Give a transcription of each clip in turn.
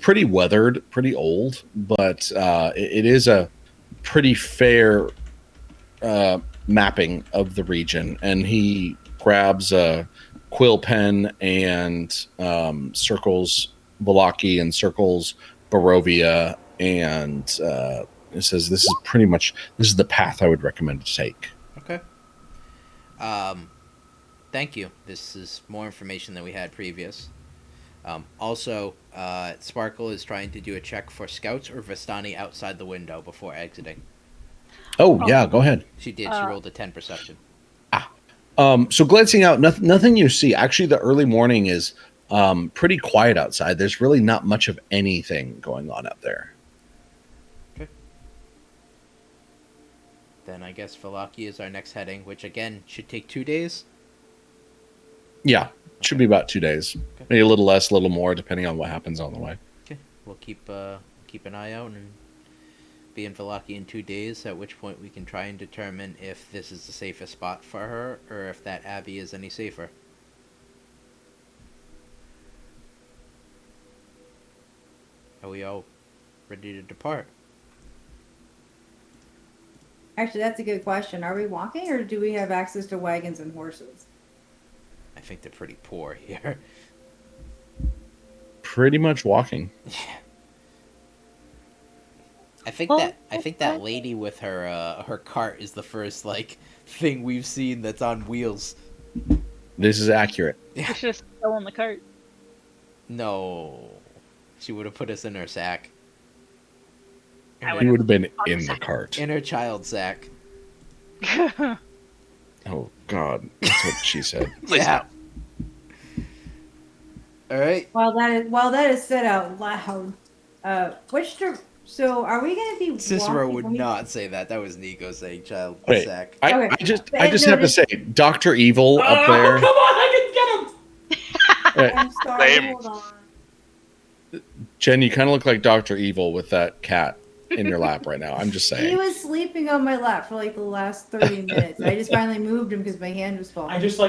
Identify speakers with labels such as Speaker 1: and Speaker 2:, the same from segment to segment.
Speaker 1: pretty weathered, pretty old, but it is a pretty fair mapping of the region. And he grabs a quill pen and circles Valaki and circles Barovia, and it says this is the path I would recommend to take.
Speaker 2: Okay. Thank you. This is more information than we had previous. Also, Sparkle is trying to do a check for scouts or Vistani outside the window before exiting.
Speaker 1: Oh, yeah, go ahead.
Speaker 2: She did. She rolled a 10 perception.
Speaker 1: So glancing out, nothing you see. Actually, the early morning is pretty quiet outside. There's really not much of anything going on out there.
Speaker 2: Okay. Then I guess Valaki is our next heading, which again should take 2 days.
Speaker 1: Yeah, should be about 2 days. Okay. Maybe a little less, a little more, depending on what happens on the way.
Speaker 2: Okay, we'll keep an eye out and be in Valaki in 2 days, at which point we can try and determine if this is the safest spot for her, or if that abbey is any safer. Are we all ready to depart?
Speaker 3: Actually, that's a good question. Are we walking, or do we have access to wagons and horses?
Speaker 2: I think they're pretty poor here.
Speaker 1: Pretty much walking.
Speaker 2: Yeah. I think that lady with her cart is the first thing we've seen that's on wheels.
Speaker 1: This is accurate.
Speaker 4: We should have stolen the cart.
Speaker 2: No, she would have put us in her sack.
Speaker 1: He would have been in the cart.
Speaker 2: In her child sack.
Speaker 1: Oh God, that's what she said.
Speaker 2: Yeah. All right.
Speaker 3: While that is said out loud, so are we going to be?
Speaker 2: Cicero
Speaker 3: walking
Speaker 2: would not say that. That was Nico saying child
Speaker 1: Wait,
Speaker 2: sack.
Speaker 1: I just have to say, Dr. Evil up there.
Speaker 5: Come on, I can get him.
Speaker 3: I'm sorry.
Speaker 6: Same.
Speaker 3: Hold on.
Speaker 1: Jen, you kind of look like Dr. Evil with that cat in your lap right now. I'm just saying.
Speaker 3: He was sleeping on my lap for the last 30 minutes. I just finally moved him because my hand was falling.
Speaker 5: I just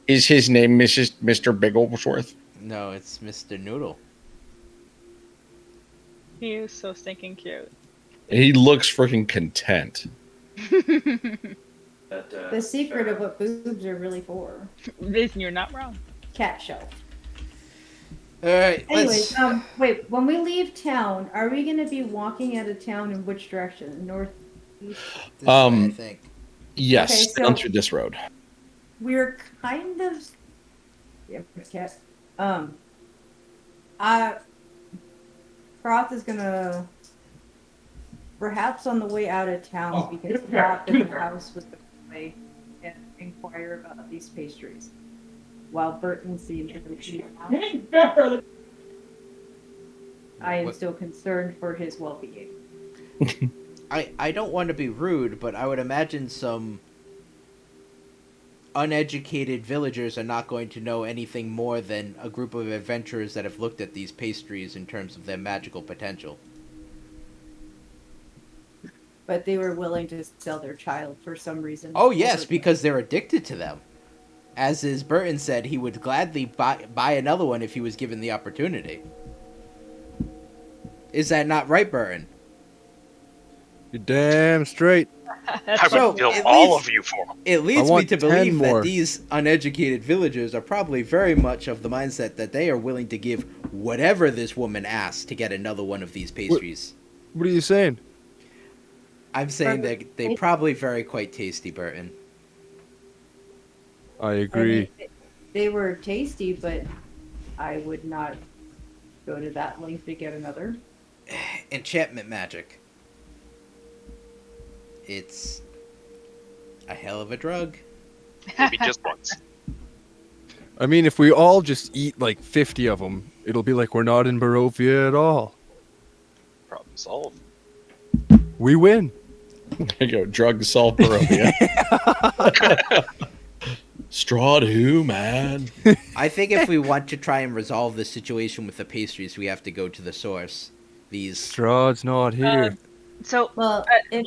Speaker 1: Is his name Mr. Bigglesworth?
Speaker 2: No, it's Mr. Noodle.
Speaker 4: He is so stinking cute.
Speaker 1: He looks freaking content.
Speaker 3: The secret of what boobs are really for.
Speaker 4: You're not wrong.
Speaker 3: Cat show.
Speaker 2: All right.
Speaker 3: Anyways, wait. When we leave town, are we going to be walking out of town in which direction? North, east?
Speaker 2: This way, I think.
Speaker 1: Yes,
Speaker 3: Okay, so-
Speaker 1: down through this road.
Speaker 3: We're kind of. Yeah, cat. Froth is gonna, perhaps on the way out of town, because he thought that the house was the way, and inquire about these pastries, while Burton seems to be out. I am still concerned for his well-being.
Speaker 2: I don't want to be rude, but I would imagine some uneducated villagers are not going to know anything more than a group of adventurers that have looked at these pastries in terms of their magical potential.
Speaker 3: But they were willing to sell their child for some reason.
Speaker 2: Oh yes, because they're addicted to them. As is Burton said, he would gladly buy another one if he was given the opportunity. Is that not right, Burton?
Speaker 7: You're damn straight.
Speaker 6: I
Speaker 2: So,
Speaker 6: would kill
Speaker 2: at
Speaker 6: all
Speaker 2: least-
Speaker 6: of you for them.
Speaker 2: It leads me
Speaker 7: want
Speaker 2: to
Speaker 7: 10
Speaker 2: believe
Speaker 7: more.
Speaker 2: that these uneducated villagers are probably very much of the mindset that they are willing to give whatever this woman asks to get another one of these pastries.
Speaker 7: What are you saying?
Speaker 2: I'm saying that they probably very quite tasty, Burton.
Speaker 7: I agree.
Speaker 3: They were tasty, but I would not go to that length to get another.
Speaker 2: Enchantment magic. It's a hell of a drug.
Speaker 6: Maybe just once.
Speaker 7: I mean, if we all just eat like 50 of them, it'll be like we're not in Barovia at all.
Speaker 6: Problem solved.
Speaker 7: We win.
Speaker 1: There you go. Drug solved Barovia. Strahd who, man?
Speaker 2: I think if we want to try and resolve the situation with the pastries, we have to go to the source. These
Speaker 7: Strahd's not here.
Speaker 4: So,
Speaker 3: Well, if,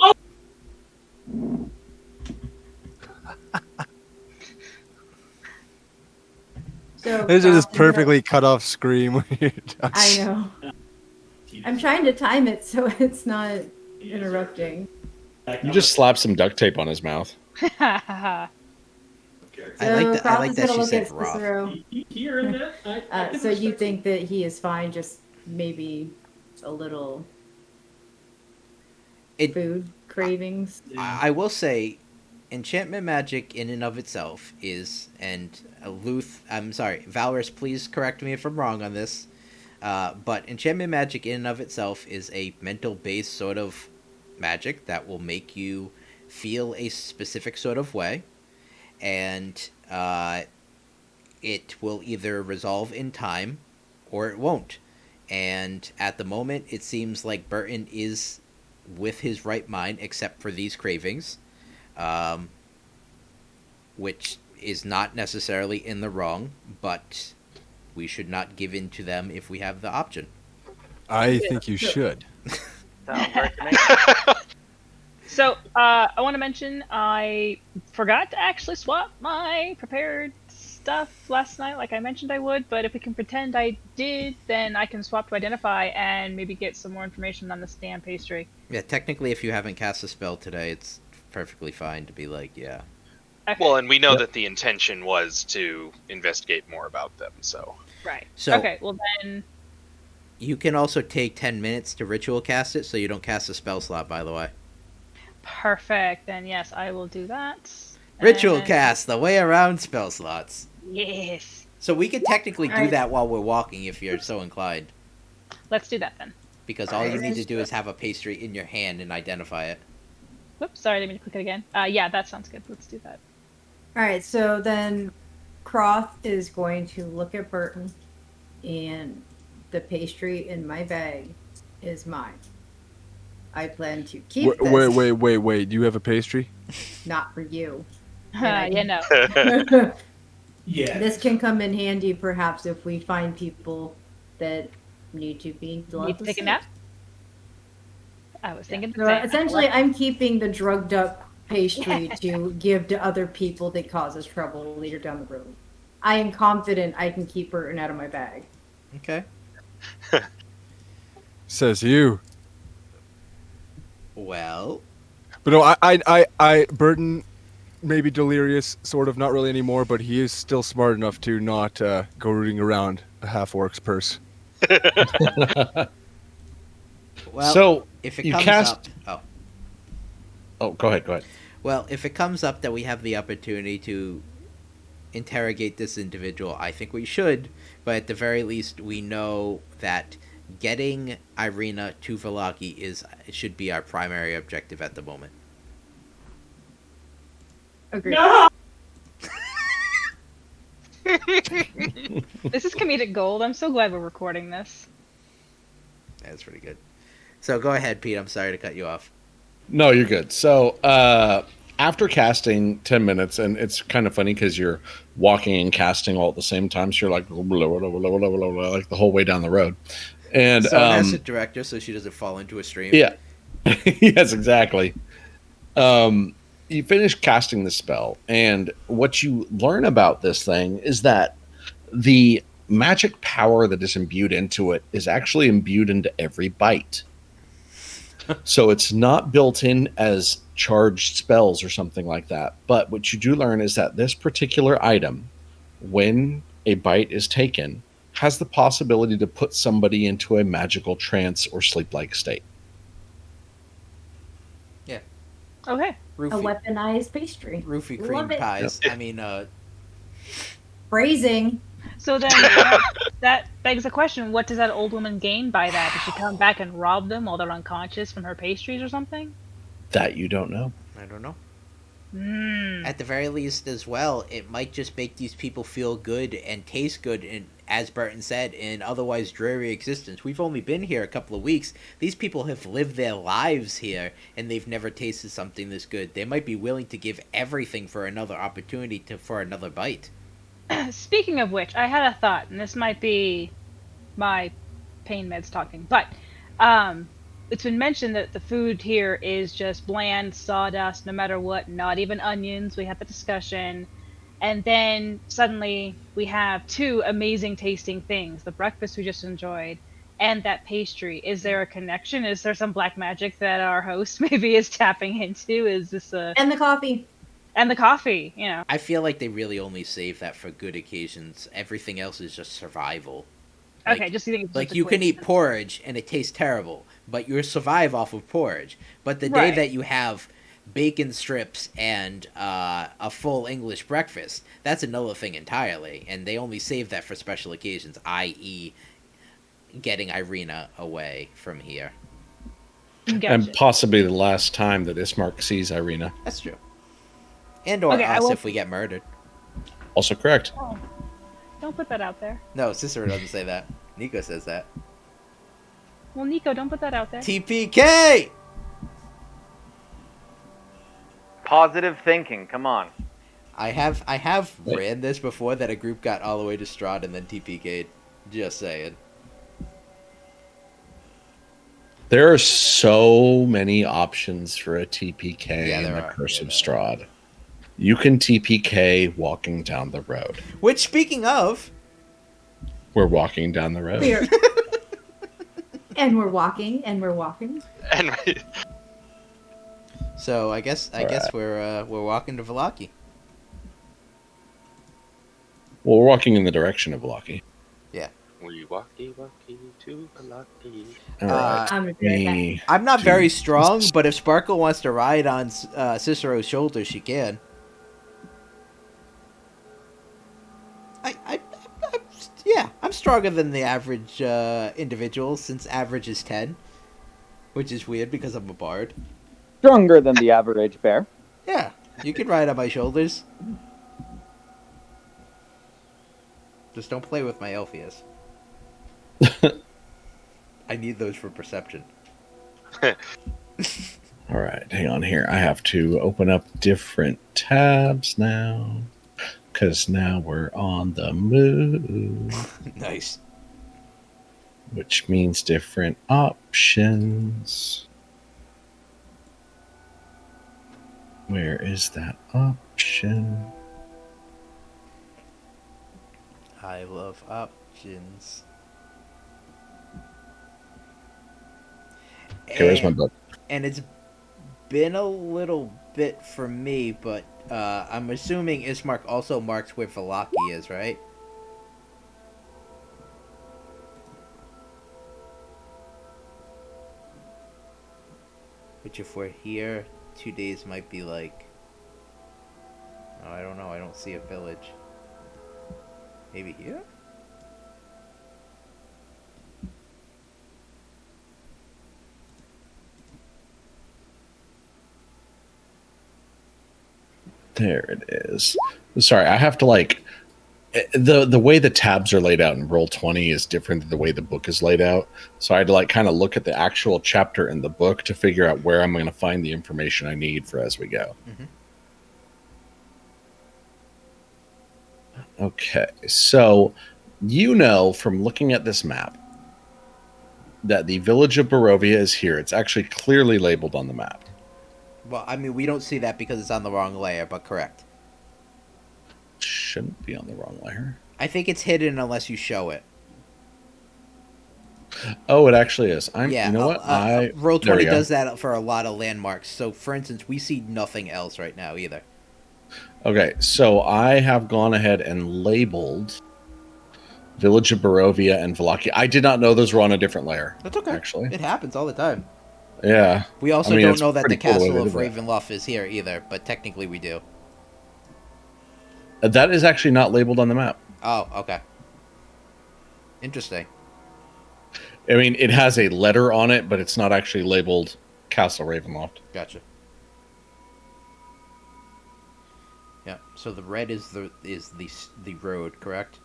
Speaker 3: so
Speaker 7: This is
Speaker 3: Froth,
Speaker 7: perfectly cut off scream when you're done.
Speaker 3: I know. I'm trying to time it so it's not interrupting.
Speaker 1: You just slap some duct tape on his mouth.
Speaker 2: I like
Speaker 3: So
Speaker 2: that. I
Speaker 3: Croft
Speaker 2: like
Speaker 3: is
Speaker 2: that
Speaker 3: gonna
Speaker 2: she
Speaker 3: look
Speaker 2: said
Speaker 3: at
Speaker 2: raw.
Speaker 3: Cicero.
Speaker 5: Hearing that, I can
Speaker 3: So you
Speaker 5: respect
Speaker 3: think that he is fine, just maybe a little
Speaker 2: It.
Speaker 3: food cravings?
Speaker 2: I will say, enchantment magic in and of itself is, and I'm sorry, Valorous, please correct me if I'm wrong on this. But enchantment magic in and of itself is a mental-based sort of magic that will make you feel a specific sort of way, and it will either resolve in time or it won't. And at the moment, it seems like Burton is with his right mind, except for these cravings, which is not necessarily in the wrong, but we should not give in to them if we have the option.
Speaker 7: I think you should.
Speaker 6: Sounds right to me.
Speaker 4: So, I want to mention I forgot to actually swap my prepared stuff last night, like I mentioned I would. But if we can pretend I did, then I can swap to identify and maybe get some more information on the stand pastry.
Speaker 2: Yeah, technically, if you haven't cast a spell today, it's perfectly fine to be like, yeah.
Speaker 4: Okay.
Speaker 6: Well, and we know
Speaker 1: Yep.
Speaker 6: that the intention was to investigate more about them, so.
Speaker 4: Right.
Speaker 2: So-
Speaker 4: okay. Well then,
Speaker 2: You can also take 10 minutes to ritual cast it, so you don't cast a spell slot, by the way.
Speaker 4: perfect. Then yes, I will do that.
Speaker 2: Ritual
Speaker 4: And-
Speaker 2: cast, the way around spell slots.
Speaker 4: Yes.
Speaker 2: So we could technically do
Speaker 3: Alright.
Speaker 2: that while we're walking if you're so inclined.
Speaker 4: Let's do that then.
Speaker 2: Because all you
Speaker 3: Alright.
Speaker 2: need to do is have a pastry in your hand and identify it.
Speaker 4: Whoops. Sorry, I didn't mean to click it again. Yeah, that sounds good. Let's do that.
Speaker 3: Alright, so then Croft is going to look at Burton, and the pastry in my bag is mine. I plan to keep
Speaker 7: Wait,
Speaker 3: this,
Speaker 7: wait. Do you have a pastry?
Speaker 3: not for you. I-
Speaker 4: Yeah, no.
Speaker 5: Yeah.
Speaker 3: This can come in handy perhaps if we find people that need to be
Speaker 4: Need to take a nap. I was thinking.
Speaker 3: So essentially, I'm keeping the drugged up pastry to give to other people that causes trouble later down the road. I am confident I can keep Burton out of my bag.
Speaker 2: Okay.
Speaker 7: Says you.
Speaker 2: Well,
Speaker 7: But no, I Burton may be delirious, sort of, not really anymore, but he is still smart enough to not go rooting around a half-orc's purse.
Speaker 2: well.
Speaker 1: So
Speaker 2: if it
Speaker 1: you
Speaker 2: comes
Speaker 1: cast-
Speaker 2: up, oh,
Speaker 1: Oh, go ahead.
Speaker 2: well, if it comes up that we have the opportunity to interrogate this individual, I think we should. But at the very least, we know that getting Irina to Velaki should be our primary objective at the moment.
Speaker 3: Agreed.
Speaker 5: No!
Speaker 4: This is comedic gold. I'm so glad we're recording this.
Speaker 2: That's pretty good. So go ahead, Pete. I'm sorry to cut you off.
Speaker 1: No, you're good. So after casting 10 minutes, and it's kind of funny because you're walking and casting all at the same time, so you're like, blah, blah, blah, blah, blah, blah, blah, like the whole way down the road. And
Speaker 2: So asset director, so she doesn't fall into a stream.
Speaker 1: yeah, yes, exactly. You finish casting the spell, and what you learn about this thing is that the magic power that is imbued into it is actually imbued into every bite. So it's not built in as charged spells or something like that. But what you do learn is that this particular item, when a bite is taken, has the possibility to put somebody into a magical trance or sleep-like state.
Speaker 4: Okay.
Speaker 3: A
Speaker 2: Roofie,
Speaker 3: weaponized pastry.
Speaker 2: roofie
Speaker 3: Love
Speaker 2: cream
Speaker 3: it.
Speaker 2: pies. I mean,
Speaker 3: Phrasing.
Speaker 4: So then that begs the question: what does that old woman gain by that? Does she come back and rob them while they're unconscious from her pastries or something?
Speaker 1: That you don't know.
Speaker 2: I don't know.
Speaker 4: Hmm.
Speaker 2: At the very least, as well, it might just make these people feel good and taste good, and as Burton said, in otherwise dreary existence. We've only been here a couple of weeks. These people have lived their lives here, and they've never tasted something this good. They might be willing to give everything for another opportunity for another bite.
Speaker 4: Speaking of which, I had a thought, and this might be my pain meds talking, but it's been mentioned that the food here is just bland sawdust, no matter what, not even onions. We had the discussion, and then suddenly we have two amazing tasting things: the breakfast we just enjoyed and that pastry? Is there a connection? Is there some black magic that our host maybe is tapping into? Is this a
Speaker 3: And the coffee.
Speaker 4: and the coffee? You know,
Speaker 2: I feel like they really only save that for good occasions. Everything else is just survival.
Speaker 4: okay, just you think it's
Speaker 2: Like
Speaker 4: just a
Speaker 2: you can eat
Speaker 4: coincidence.
Speaker 2: porridge and it tastes terrible, but you survive off of porridge. But the day
Speaker 4: Right.
Speaker 2: that you have bacon strips and a full English breakfast, that's another thing entirely. And they only save that for special occasions, i.e., getting Irina away from here.
Speaker 4: Gotcha.
Speaker 1: And possibly the last time that Ismark sees Irina.
Speaker 2: That's true. And or
Speaker 4: Okay, I
Speaker 2: us
Speaker 4: will-
Speaker 2: if we get murdered.
Speaker 1: Also correct.
Speaker 4: Oh, don't put that out there.
Speaker 2: No, Cicero doesn't say that. Nico says that.
Speaker 4: Well, Nico, don't put that out there.
Speaker 2: TPK!
Speaker 8: Positive thinking. Come on.
Speaker 2: I have ran this before that a group got all the way to Strahd and then TPK'd. Just saying.
Speaker 1: There are so many options for a TPK
Speaker 2: Yeah,
Speaker 1: in
Speaker 2: there
Speaker 1: the
Speaker 2: are.
Speaker 1: Curse
Speaker 2: Yeah,
Speaker 1: of
Speaker 2: there
Speaker 1: Strahd. You can TPK walking down the road.
Speaker 2: Which, speaking of,
Speaker 1: We're walking down the road.
Speaker 3: We're and we're walking and we're walking.
Speaker 6: And
Speaker 2: so I guess we're walking to Valaki.
Speaker 1: Well, we're walking in the direction of Valaki.
Speaker 6: we walkie to Valaki.
Speaker 1: All right.
Speaker 3: I'm gonna do that.
Speaker 1: Me-
Speaker 2: I'm not very
Speaker 1: Jeez.
Speaker 2: strong, but if Sparkle wants to ride on Cicero's shoulder, she can. I'm stronger than the average individual, since average is 10, which is weird because I'm a bard.
Speaker 8: Stronger than the average bear.
Speaker 2: Yeah, you can ride on my shoulders. Just don't play with my Elphias. I need those for perception.
Speaker 1: All right, hang on here. I have to open up different tabs now because now we're on the move,
Speaker 2: Nice.
Speaker 1: which means different options. Where is that option?
Speaker 2: I love options.
Speaker 1: Okay, where's my book?
Speaker 2: And it's been a little bit for me, but I'm assuming Ismark also marks where Valaki is, right? Which if we're here, 2 days might be like... Oh, I don't know, I don't see a village. Maybe here?
Speaker 1: There it is. Sorry, I have to the way the tabs are laid out in Roll20 is different than the way the book is laid out. So I had to kind of look at the actual chapter in the book to figure out where I'm going to find the information I need for as we go.
Speaker 2: Mhm.
Speaker 1: Okay, so you know from looking at this map that the village of Barovia is here. It's actually clearly labeled on the map.
Speaker 2: Well, I mean, we don't see that because it's on the wrong layer, but correct.
Speaker 1: Shouldn't be on the wrong layer.
Speaker 2: I think it's hidden unless you show it.
Speaker 1: Oh, it actually is.
Speaker 2: Yeah,
Speaker 1: You know what?
Speaker 2: Roll
Speaker 1: there we
Speaker 2: 20
Speaker 1: go.
Speaker 2: does that for a lot of landmarks. So, for instance, we see nothing else right now either.
Speaker 1: Okay, so I have gone ahead and labeled Village of Barovia and Valaki. I did not know those were on a different layer.
Speaker 2: That's okay.
Speaker 1: Actually.
Speaker 2: It happens all the time.
Speaker 1: Yeah.
Speaker 2: We also
Speaker 1: I mean,
Speaker 2: don't
Speaker 1: it's
Speaker 2: know that the
Speaker 1: pretty cool the way
Speaker 2: castle
Speaker 1: they
Speaker 2: of
Speaker 1: did that.
Speaker 2: Ravenloft is here either, but technically we do.
Speaker 1: That is actually not labeled on the map.
Speaker 2: Oh, okay. Interesting.
Speaker 1: I mean, it has a letter on it, but it's not actually labeled Castle Ravenloft.
Speaker 2: Gotcha. Yeah. So the red is the road, correct?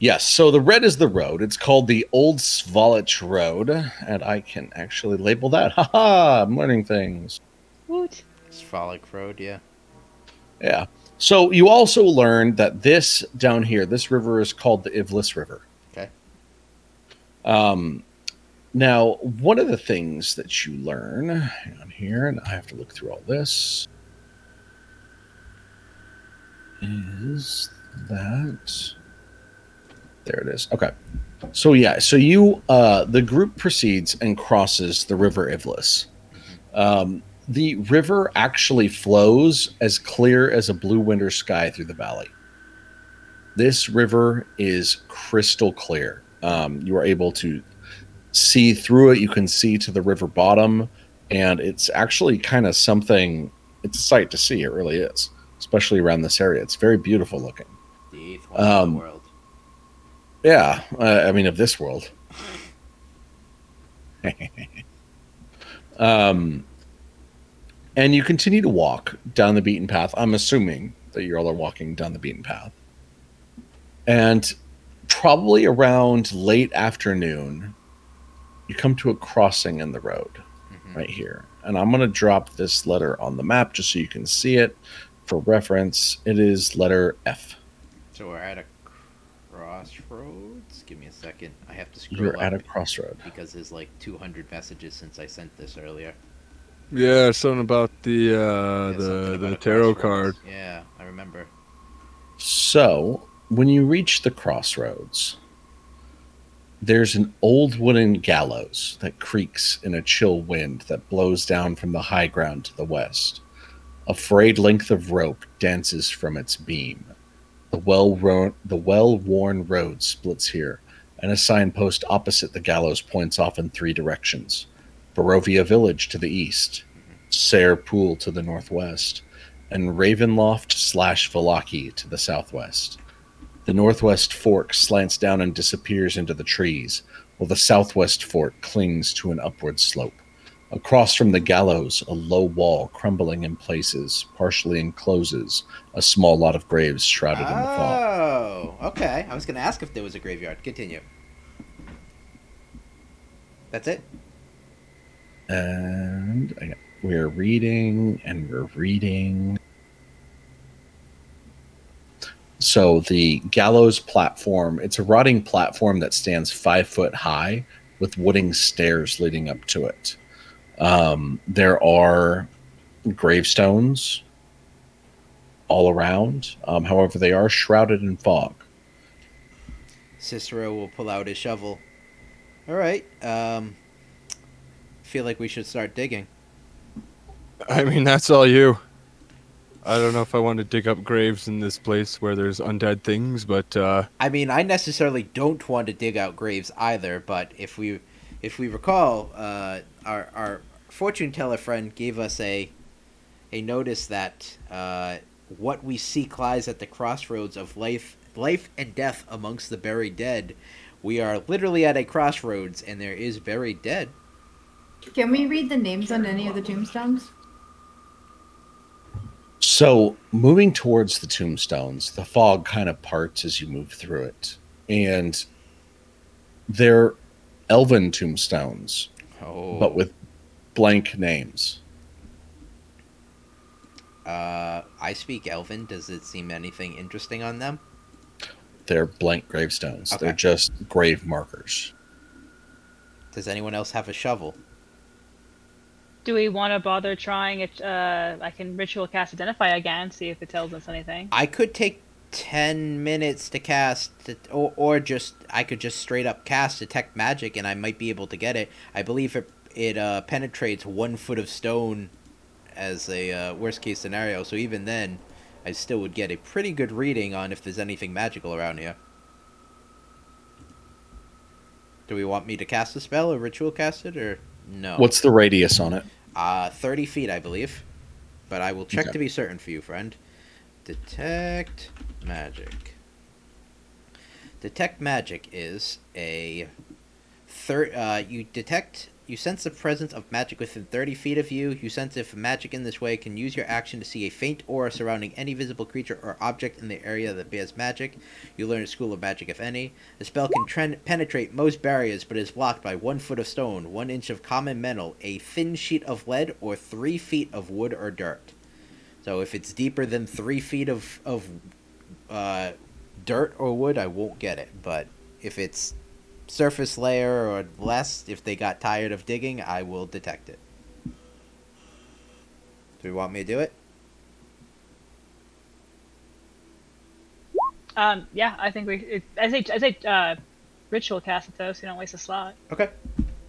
Speaker 1: Yes, so the red is the road. It's called the Old Svalich Road, and I can actually label that. Haha, I'm learning things.
Speaker 4: Woot.
Speaker 2: Sphalic Road, yeah.
Speaker 1: Yeah. So you also learned that this down here, this river is called the Ivlis River.
Speaker 2: Okay.
Speaker 1: Now, one of the things that you learn, hang on here, and I have to look through all this, is that. There it is. Okay. So yeah, so you the group proceeds and crosses the River Ivlis. The river actually flows as clear as a blue winter sky through the valley. This river is crystal clear. You are able to see through it. You can see to the river bottom, and it's actually kind of something. It's a sight to see. It really is, especially around this area. It's very beautiful looking.
Speaker 2: The eighth wonder of the world.
Speaker 1: Yeah, I mean, of this world. And you continue to walk down the beaten path. I'm assuming that you all are walking down the beaten path. And probably around late afternoon, you come to a crossing in the road right here. And I'm going to drop this letter on the map just so you can see it for reference. It is letter F.
Speaker 2: So we're at a crossroads. Give me a second. I have to scroll
Speaker 1: You're
Speaker 2: up
Speaker 1: at a crossroad.
Speaker 2: because there's like 200 messages since I sent this earlier.
Speaker 7: Yeah, something about the
Speaker 2: Something about a
Speaker 7: tarot
Speaker 2: crossroads.
Speaker 7: card.
Speaker 2: Yeah, I remember.
Speaker 1: So, when you reach the crossroads, there's an old wooden gallows that creaks in a chill wind that blows down from the high ground to the west. A frayed length of rope dances from its beam. The well-worn road splits here, and a signpost opposite the gallows points off in 3 directions. Barovia Village to the east, Sayre Pool to the northwest, and Ravenloft/Vallaki to the southwest. The northwest fork slants down and disappears into the trees, while the southwest fork clings to an upward slope. Across from the gallows, a low wall, crumbling in places, partially encloses a small lot of graves shrouded in the fog.
Speaker 2: Oh, okay. I was going to ask if there was a graveyard. Continue. That's it?
Speaker 1: And we're reading and we're reading. So the gallows platform, it's a rotting platform that stands 5 foot high with wooden stairs leading up to it. There are gravestones all around. However, they are shrouded in fog.
Speaker 2: Cicero will pull out his shovel. All right. Feel like we should start digging.
Speaker 7: I mean, that's all you. I don't know if I want to dig up graves in this place where there's undead things, but
Speaker 2: I mean, I necessarily don't want to dig out graves either, but if we recall, our fortune teller friend gave us a notice that what we seek lies at the crossroads of life and death amongst the buried dead. We are literally at a crossroads, and there is buried dead.
Speaker 3: Can we read the names on any of the tombstones?
Speaker 1: So, moving towards the tombstones, the fog kind of parts as you move through it. And they're elven tombstones, but with blank names.
Speaker 2: I speak Elven. Does it seem anything interesting on them?
Speaker 1: They're blank gravestones.
Speaker 2: Okay.
Speaker 1: They're just grave markers.
Speaker 2: Does anyone else have a shovel?
Speaker 4: Do we want to bother trying it? I can ritual cast Identify again, see if it tells us anything.
Speaker 2: I could take 10 minutes to cast, or just I could just straight up cast Detect Magic, and I might be able to get it. I believe it penetrates 1 foot of stone as a worst case scenario. So even then, I still would get a pretty good reading on if there's anything magical around here. Do we want me to cast a spell or ritual cast it, or no?
Speaker 1: What's the radius on it?
Speaker 2: 30 feet, I believe. But I will check
Speaker 1: Okay.
Speaker 2: to be certain for you, friend. Detect Magic. Detect Magic is a you sense the presence of magic within 30 feet of you. You sense if magic in this way can use your action to see a faint aura surrounding any visible creature or object in the area that bears magic. You learn a school of magic, if any. The spell can penetrate most barriers, but is blocked by 1 foot of stone, 1 inch of common metal, a thin sheet of lead, or 3 feet of wood or dirt. So if it's deeper than 3 feet of dirt or wood, I won't get it. But if it's surface layer or less, if they got tired of digging, I will detect it. Do you want me to do it?
Speaker 4: Yeah, I think I say ritual cast it though, so you don't waste a slot.
Speaker 2: Okay.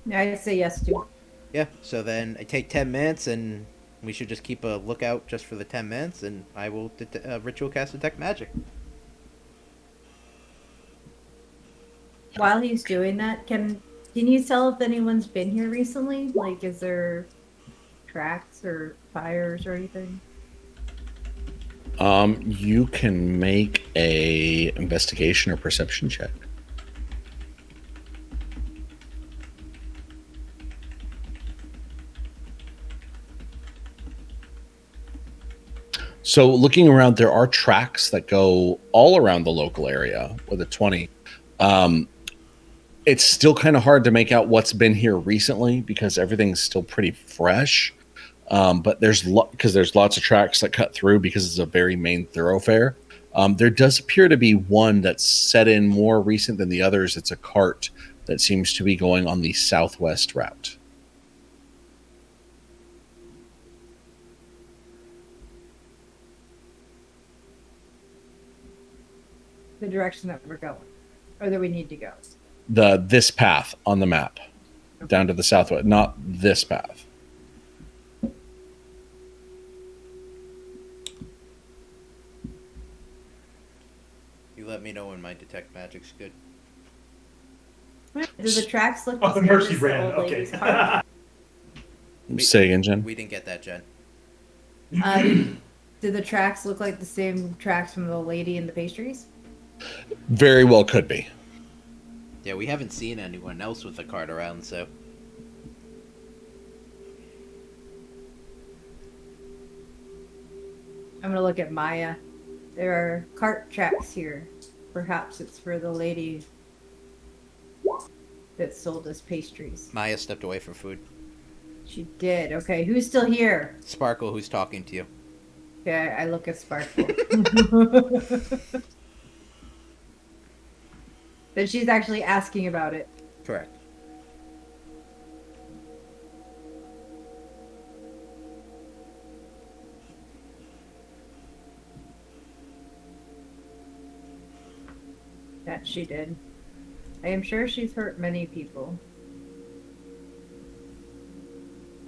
Speaker 3: Yeah, I'd say yes too.
Speaker 2: Yeah. So then I take 10 minutes, and we should just keep a lookout just for the 10 minutes, and I will ritual cast detect magic.
Speaker 3: While he's doing that, can you tell if anyone's been here recently? Like, is there tracks or fires or anything?
Speaker 1: You can make a investigation or perception check. So looking around, there are tracks that go all around the local area with a 20. It's still kind of hard to make out what's been here recently because everything's still pretty fresh. But there's lots of tracks that cut through because it's a very main thoroughfare. There does appear to be one that's set in more recent than the others. It's a cart that seems to be going on the southwest route.
Speaker 3: The direction that we're going, or that we need to go.
Speaker 1: This path on the map, down to the southwest, not this path.
Speaker 2: You let me know when my detect magic's good.
Speaker 3: Do the tracks look
Speaker 5: Oh,
Speaker 3: the
Speaker 5: the
Speaker 3: same
Speaker 5: mercy
Speaker 3: as the
Speaker 5: ran.
Speaker 3: old
Speaker 5: Okay.
Speaker 3: lady's car?
Speaker 1: Say again, Jen.
Speaker 2: We didn't get that, Jen.
Speaker 3: Do the tracks look like the same tracks from the lady in the pastries?
Speaker 1: Very well could be.
Speaker 2: Yeah, we haven't seen anyone else with a cart around, so.
Speaker 3: I'm gonna look at Maya. There are cart tracks here. Perhaps it's for the lady that sold us pastries.
Speaker 2: Maya stepped away from food.
Speaker 3: She did. Okay, who's still here?
Speaker 2: Sparkle, who's talking to you?
Speaker 3: Okay, I look at Sparkle. Then she's actually asking about it.
Speaker 2: Correct.
Speaker 3: That she did. I am sure she's hurt many people.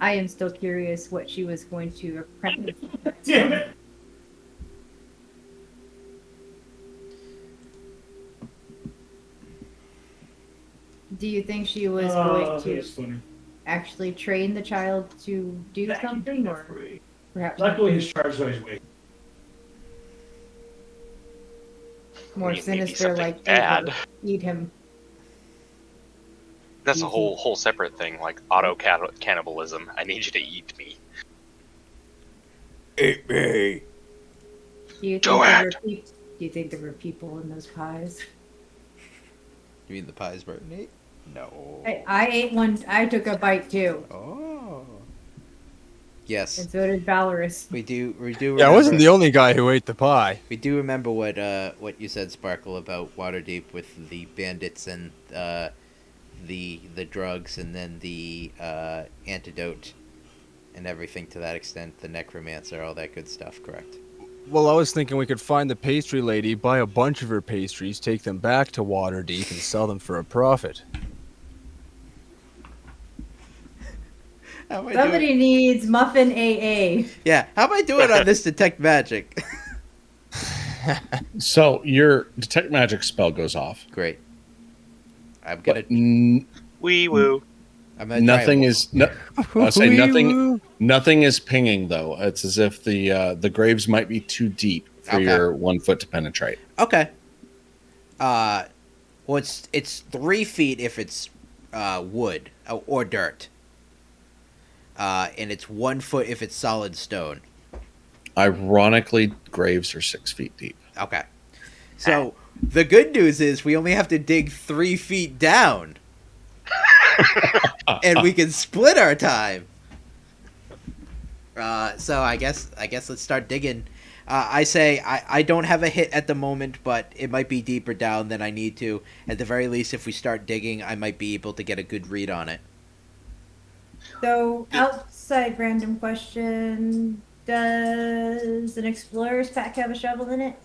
Speaker 3: I am still curious what she was going to apprentice.
Speaker 5: Damn it.
Speaker 3: Do you think she was going to
Speaker 5: That's funny.
Speaker 3: actually train the child to do something, or perhaps
Speaker 5: Luckily, his charge is always waiting.
Speaker 3: more
Speaker 6: Maybe
Speaker 3: sinister,
Speaker 6: something
Speaker 3: like
Speaker 6: bad.
Speaker 3: eat him?
Speaker 6: That's a whole separate thing, like auto cannibalism. I need you to eat me.
Speaker 2: Eat me.
Speaker 3: Do you think
Speaker 6: Do
Speaker 3: there
Speaker 6: it.
Speaker 3: were do you think there were people in those pies?
Speaker 2: You mean the pies Burton ate? No.
Speaker 3: I ate one. I took a bite too,
Speaker 2: Oh. Yes.
Speaker 3: and so did Valorous.
Speaker 2: We do.
Speaker 7: Yeah, I wasn't the only guy who ate the pie.
Speaker 2: We do remember what you said, Sparkle, about Waterdeep with the bandits and the drugs, and then the antidote and everything to that extent. The necromancer, all that good stuff. Correct.
Speaker 7: Well, I was thinking we could find the pastry lady, buy a bunch of her pastries, take them back to Waterdeep, and sell them for a profit.
Speaker 2: How am I
Speaker 3: Somebody
Speaker 2: doing?
Speaker 3: needs muffin AA.
Speaker 2: Yeah. How am I doing on this detect magic?
Speaker 1: So your detect magic spell goes off.
Speaker 2: Great. I'm gonna.
Speaker 1: But
Speaker 6: Wee woo.
Speaker 2: I'm gonna
Speaker 1: nothing
Speaker 2: try
Speaker 1: is. I say nothing. Nothing is pinging though. It's as if the graves might be too deep for
Speaker 2: Okay.
Speaker 1: your 1 foot to penetrate.
Speaker 2: Okay. Well, it's 3 feet if it's wood or dirt. And it's 1 foot if it's solid stone.
Speaker 1: Ironically, graves are 6 feet deep.
Speaker 2: Okay. So the good news is we only have to dig 3 feet down, and we can split our time. So I guess let's start digging. I say I don't have a hit at the moment, but it might be deeper down than I need to. At the very least, if we start digging, I might be able to get a good read on it.
Speaker 3: So, outside random question: does an explorer's pack have a shovel in it?